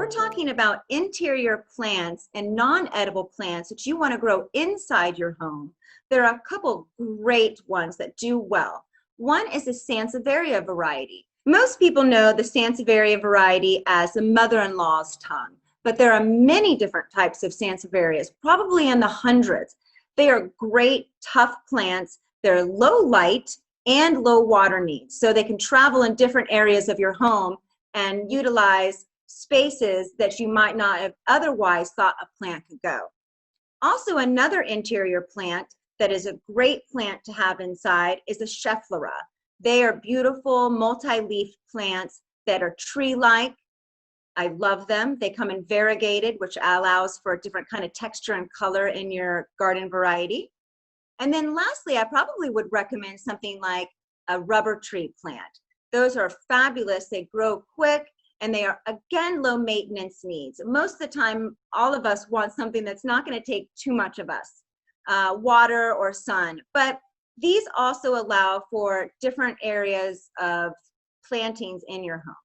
we're talking about interior plants and non-edible plants that you want to grow inside your home, there are a couple great ones that do well. One is the SANSEVIERIA variety. Most people know the SANSEVIERIA variety as the mother-in-law's tongue, but there are many different types of SANSEVIERIAs, probably in the hundreds. They are great, tough plants. They're low light and low water needs, so they can travel in different areas of your home and utilize spaces that you might not have otherwise thought a plant could go. Also, another interior plant that is a great plant to have inside is a SCHEFFLERA. They are beautiful multi-leaf plants that are tree-like. I love them. They come in variegated, which allows for a different kind of texture and color in your garden variety. And then lastly, I probably would recommend something like a rubber tree plant. Those are fabulous. They grow quick and they are, again, low maintenance needs. Most of the time, all of us want something that's not going to take too much of us, water or sun. But these also allow for different areas of plantings in your home.